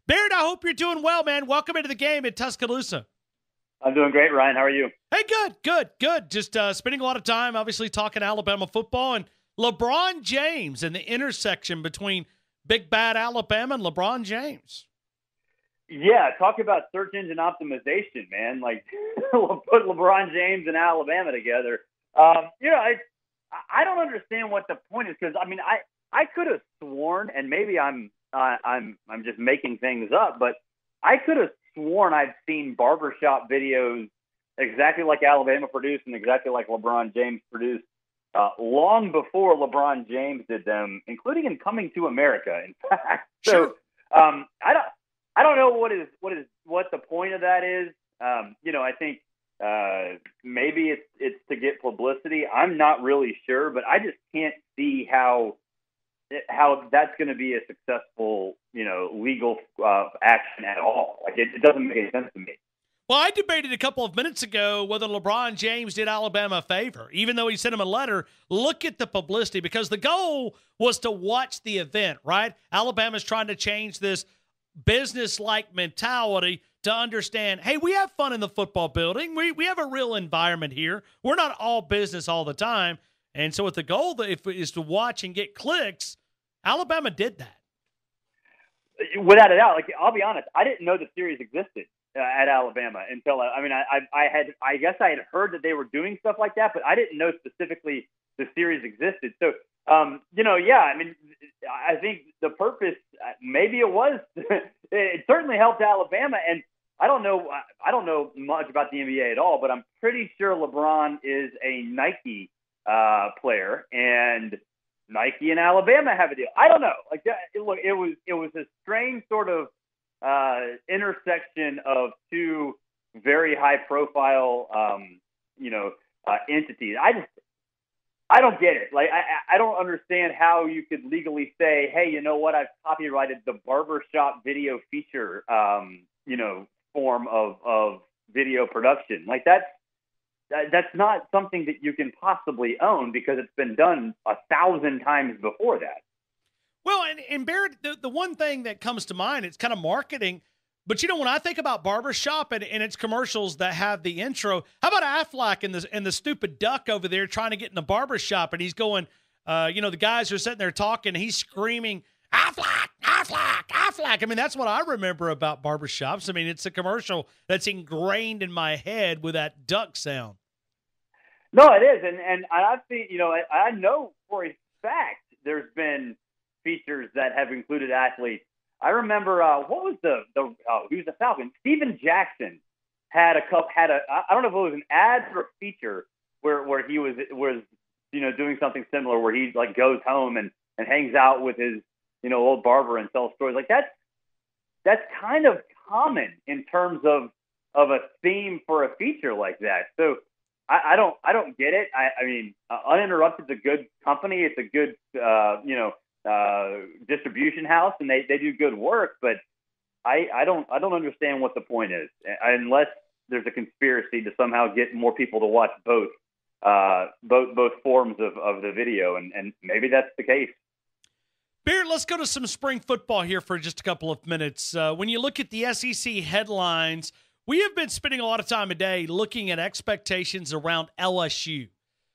Barrett, I hope you're doing well, man. Welcome into the game at Tuscaloosa. I'm doing great, Ryan. How are you? Hey, good. Just spending a lot of time, obviously, talking Alabama football and LeBron James and the intersection between Big Bad Alabama and LeBron James. Yeah, talk about search engine optimization, man. Like, put LeBron James and Alabama together. I don't understand what the point is because, I could have sworn, and maybe I'm just making things up, but I could have sworn I'd seen barbershop videos exactly like Alabama produced and exactly like LeBron James produced long before LeBron James did them, including in Coming to America, in fact. So I don't know what the point of that is. I think maybe it's to get publicity. I'm not really sure, but I just can't see how that's going to be a successful, legal action at all. Like it doesn't make any sense to me. Well, I debated a couple of minutes ago whether LeBron James did Alabama a favor, even though he sent him a letter. Look at the publicity, because the goal was to watch the event, right? Alabama's trying to change this business-like mentality to understand, hey, we have fun in the football building. We have a real environment here. We're not all business all the time. And so with the goal is to watch and get clicks, Alabama did that. Without a doubt. Like, I'll be honest, I didn't know the series existed at Alabama until I guess I had heard that they were doing stuff like that, but I didn't know specifically the series existed. So, I think the purpose, maybe it was, it certainly helped Alabama. And I don't know much about the NBA at all, but I'm pretty sure LeBron is a Nike player, and Nike and Alabama have a deal. I don't know. Like, look, it was a strange sort of intersection of two very high profile, entities. I don't get it. Like, I don't understand how you could legally say, hey, you know what? I've copyrighted the barbershop video feature, form of video production. Like, that's not something that you can possibly own because it's been done 1,000 times before that. Well, and Barrett, the one thing that comes to mind, it's kind of marketing. But, when I think about barbershop and its commercials that have the intro, how about Affleck and the stupid duck over there trying to get in the barbershop, and he's going, the guys are sitting there talking, and he's screaming, Affleck, Affleck, Affleck. I mean, that's what I remember about barbershops. I mean, it's a commercial that's ingrained in my head with that duck sound. No, it is. And I've seen, I know for a fact there's been features that have included athletes. I remember what was he was a Falcon. Steven Jackson had I don't know if it was an ad or a feature where he was doing something similar where he like goes home and hangs out with his old barber and tells stories. Like that's kind of common in terms of a theme for a feature like that. So I don't get it. I mean, Uninterrupted's a good company. It's a good distribution house, and they do good work. But I don't understand what the point is, unless there's a conspiracy to somehow get more people to watch both forms of the video, and maybe that's the case. Barrett, let's go to some spring football here for just a couple of minutes. When you look at the SEC headlines, we have been spending a lot of time today looking at expectations around LSU.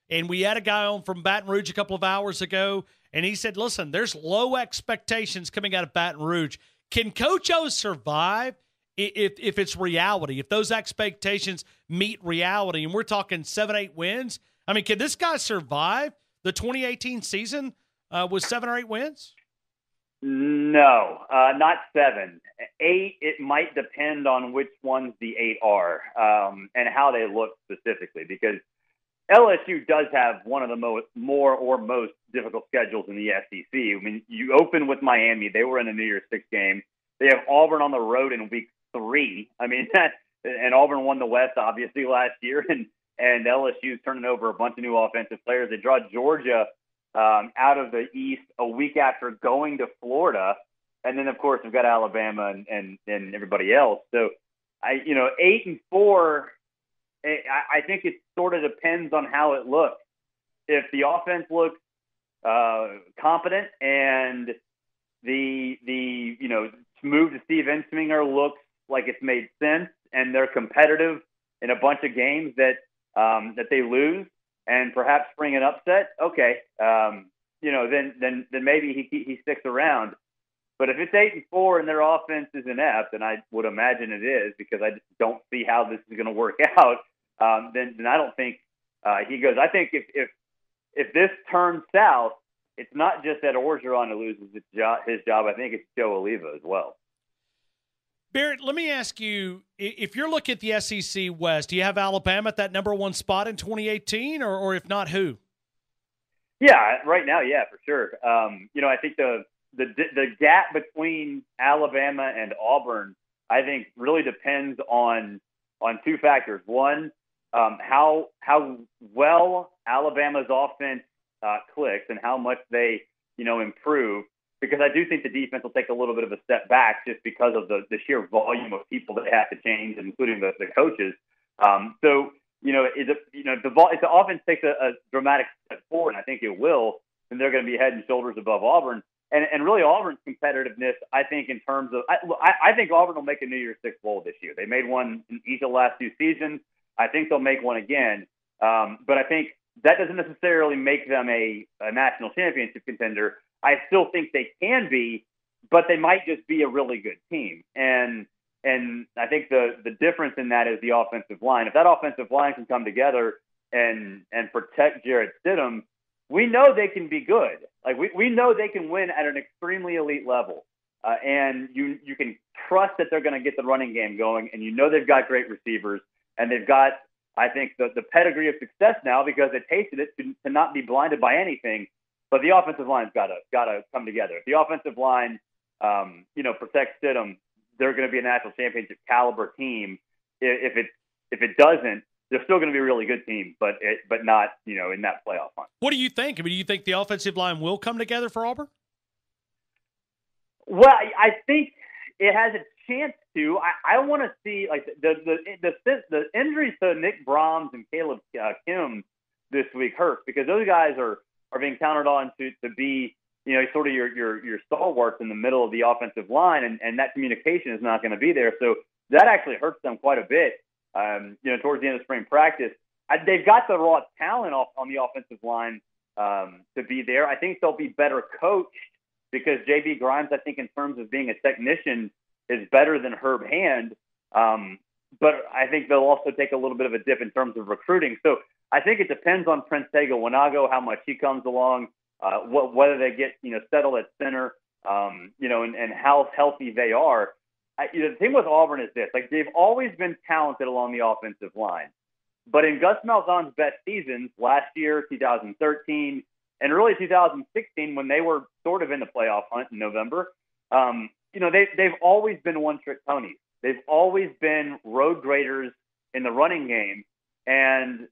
And we had a guy on from Baton Rouge a couple of hours ago, and he said, listen, there's low expectations coming out of Baton Rouge. Can Coach O survive if it's reality, if those expectations meet reality? And we're talking 7-8 wins. I mean, can this guy survive the 2018 season with 7 or 8 wins? No, not 7. 8, it might depend on which ones the 8 are and how they look specifically, because LSU does have one of the most difficult schedules in the SEC. I mean, you open with Miami. They were in a New Year's Six game. They have Auburn on the road in week 3. I mean, and Auburn won the West, obviously, last year, and LSU's turning over a bunch of new offensive players. They draw Georgia out of the East a week after going to Florida. And then, of course, we've got Alabama and everybody else. So, 8-4, I think it sort of depends on how it looks. If the offense looks competent and the move to Steve Ensminger looks like it's made sense, and they're competitive in a bunch of games that they lose, and perhaps bring an upset, okay, then maybe he sticks around. But if it's 8-4 and their offense is inept, and I would imagine it is because I just don't see how this is going to work out, then I don't think he goes. I think if this turns south, it's not just that Orgeron who loses his job. I think it's Joe Oliva as well. Barrett, let me ask you, if you're looking at the SEC West, do you have Alabama at that number one spot in 2018, or if not, who? Yeah, right now, yeah, for sure. I think the gap between Alabama and Auburn, I think, really depends on two factors. One, how well Alabama's offense clicks and how much they improve. Because I do think the defense will take a little bit of a step back just because of the sheer volume of people that have to change, including the coaches. If the offense takes a dramatic step forward, and I think it will, then they're going to be head and shoulders above Auburn. And really Auburn's competitiveness, I think, in terms of I think Auburn will make a New Year's Six bowl this year. They made one in each of the last two seasons. I think they'll make one again. But I think that doesn't necessarily make them a national championship contender. I still think they can be, but they might just be a really good team. And I think the difference in that is the offensive line. If that offensive line can come together and protect Jarrett Stidham, we know they can be good. Like we know they can win at an extremely elite level. And you can trust that they're going to get the running game going, and they've got great receivers, and they've got, I think, the pedigree of success now because they tasted it to not be blinded by anything. But the offensive line's got to come together. If the offensive line, protects Stidham, they're going to be a national championship caliber team. If it doesn't, they're still going to be a really good team, but not in that playoff hunt. What do you think? I mean, do you think the offensive line will come together for Auburn? Well, I think it has a chance to. I want to see like the injuries to Nick Brahms and Caleb Kim this week hurt because those guys are being counted on to be, sort of your stalwarts in the middle of the offensive line, and that communication is not going to be there. So that actually hurts them quite a bit, towards the end of spring practice. They've got the raw talent on the offensive line to be there. I think they'll be better coached because J.B. Grimes, I think, in terms of being a technician, is better than Herb Hand. But I think they'll also take a little bit of a dip in terms of recruiting. So I think it depends on Prince Tega Wanago, how much he comes along, whether they get settled at center, and how healthy they are. The thing with Auburn is this: like they've always been talented along the offensive line, but in Gus Malzahn's best seasons last year, 2013, and early 2016, when they were sort of in the playoff hunt in November, they've always been one-trick ponies. They've always been road graders in the running game, and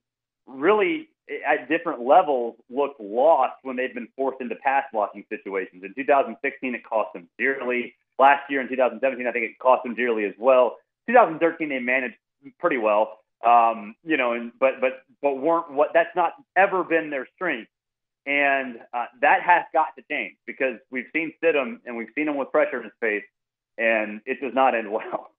really at different levels looked lost when they've been forced into pass blocking situations. In 2016, it cost them dearly. Last year in 2017, I think it cost them dearly as well. 2013, they managed pretty well, but weren't what. That's not ever been their strength, and that has got to change because we've seen Stidham and we've seen him with pressure in his face, and it does not end well.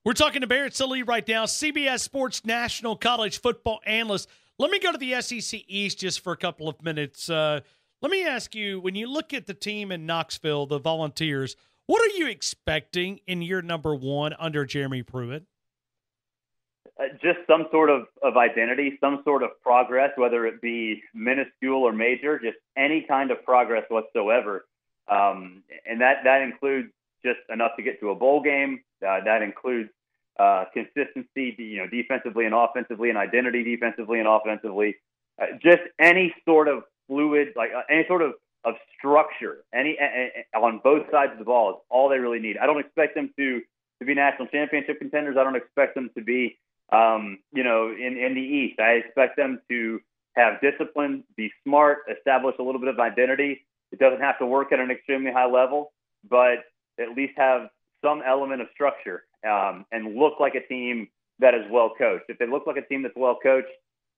We're talking to Barrett Sallee right now, CBS Sports National College Football Analyst. Let me go to the SEC East just for a couple of minutes. Let me ask you, when you look at the team in Knoxville, the Volunteers, what are you expecting in year number one under Jeremy Pruitt? Just some sort of identity, some sort of progress, whether it be minuscule or major, just any kind of progress whatsoever. And that includes just enough to get to a bowl game. That includes consistency, defensively and offensively, and identity defensively and offensively. Just any sort of fluid, like any sort of structure, on both sides of the ball is all they really need. I don't expect them to be national championship contenders. I don't expect them to be, in the East. I expect them to have discipline, be smart, establish a little bit of identity. It doesn't have to work at an extremely high level, but at least have some element of structure and look like a team that is well coached. If they look like a team that's well coached,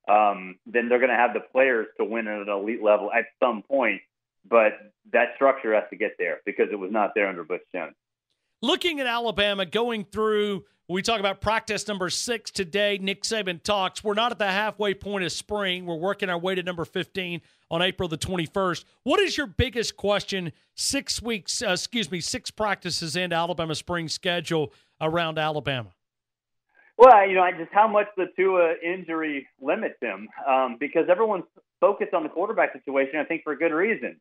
then they're going to have the players to win at an elite level at some point. But that structure has to get there because it was not there under Butch Jones. Looking at Alabama going through, we talk about practice number 6 today. Nick Saban talks. We're not at the halfway point of spring. We're working our way to number 15 on April the 21st. What is your biggest question 6 practices into Alabama spring schedule around Alabama? Well, just how much the Tua injury limits him, because everyone's focused on the quarterback situation, I think, for good reason.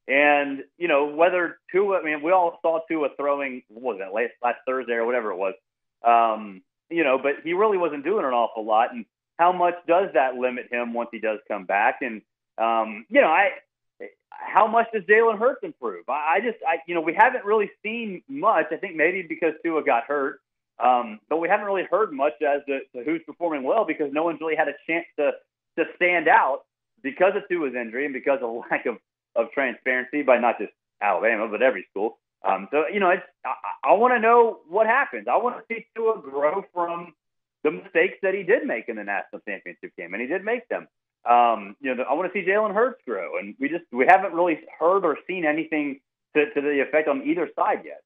And, whether Tua, we all saw Tua throwing, what was that, last Thursday or whatever it was, but he really wasn't doing an awful lot. And how much does that limit him once he does come back? And, how much does Jalen Hurts improve? We haven't really seen much. I think maybe because Tua got hurt. But we haven't really heard much as to who's performing well, because no one's really had a chance to stand out because of Tua's injury and because of lack of transparency by not just Alabama, but every school. I want to know what happens. I want to see Tua grow from the mistakes that he did make in the national championship game, and he did make them. I want to see Jalen Hurts grow, and we haven't really heard or seen anything to the effect on either side yet.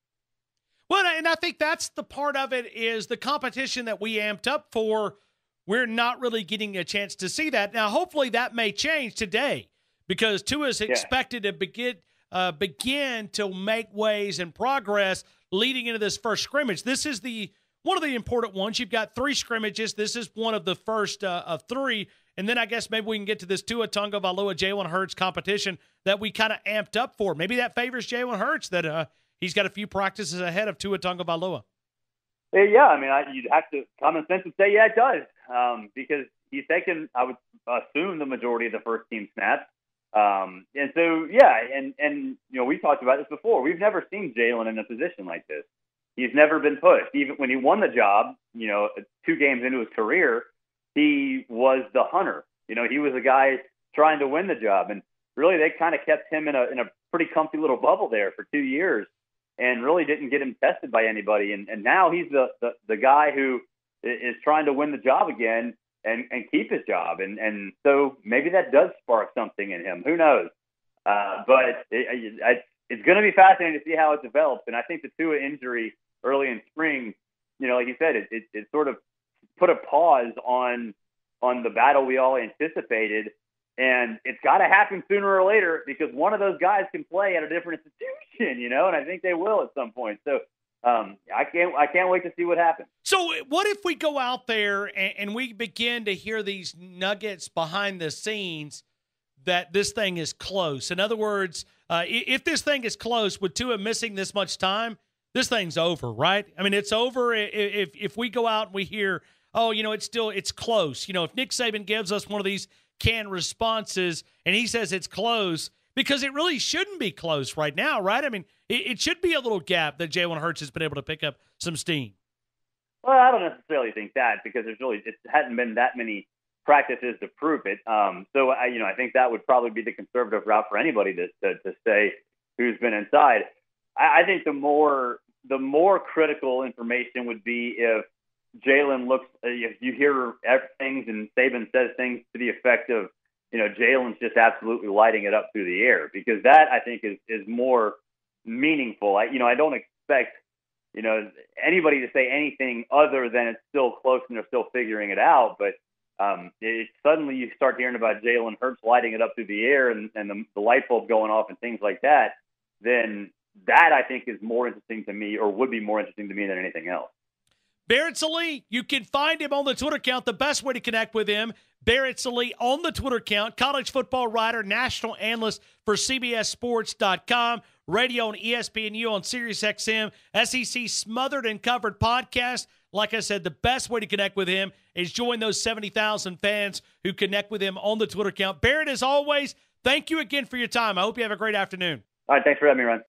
Well, and I think that's the part of it is the competition that we amped up for. We're not really getting a chance to see that. Now, hopefully that may change today, because Tua is expected to begin to make waves and progress leading into this first scrimmage. This is one of the important ones. You've got 3 scrimmages. This is one of the first of 3. And then I guess maybe we can get to this Tua Tagovailoa, Jalen Hurts competition that we kind of amped up for. Maybe that favors Jalen Hurts, that he's got a few practices ahead of Tua Tagovailoa. Yeah, you'd have to common sense would say, yeah, it does, because he's taken, I would assume, the majority of the first team snaps. And so, we talked about this before. We've never seen Jalen in a position like this. He's never been pushed. Even when he won the job, 2 games into his career, he was the hunter. He was the guy trying to win the job. And really, they kind of kept him in a pretty comfy little bubble there for 2 years and really didn't get him tested by anybody. And now he's the guy who is trying to win the job again and keep his job. And so maybe that does spark something in him. Who knows? But it's going to be fascinating to see how it develops. And I think the Tua injury early in spring, like you said, it sort of put a pause on the battle we all anticipated. And it's got to happen sooner or later, because one of those guys can play at a different institution, and I think they will at some point. So I can't wait to see what happens. So what if we go out there and we begin to hear these nuggets behind the scenes that this thing is close? In other words, if this thing is close with Tua missing this much time, this thing's over, right? It's over if we go out and we hear, it's close. If Nick Saban gives us one of these canned responses and he says it's close, because it really shouldn't be close right now, right? It should be a little gap that Jalen Hurts has been able to pick up some steam. Well, I don't necessarily think that, because it hadn't been that many practices to prove it. So I think that would probably be the conservative route for anybody to say who's been inside. I think the more critical information would be if Jalen looks, if you hear things and Saban says things to the effect of, Jalen's just absolutely lighting it up through the air, because that, I think, is more meaningful. I don't expect, anybody to say anything other than it's still close and they're still figuring it out. But suddenly you start hearing about Jalen Hurts lighting it up through the air and the light bulb going off and things like that, then that, I think, is more interesting to me, or would be more interesting to me than anything else. Barrett Sallee, you can find him on the Twitter account. The best way to connect with him, Barrett Sallee on the Twitter account, college football writer, national analyst for CBS Sports.com, radio on ESPNU on SiriusXM, SEC Smothered and Covered podcast. Like I said, the best way to connect with him is join those 70,000 fans who connect with him on the Twitter account. Barrett, as always, thank you again for your time. I hope you have a great afternoon. All right, thanks for having me, Ryan.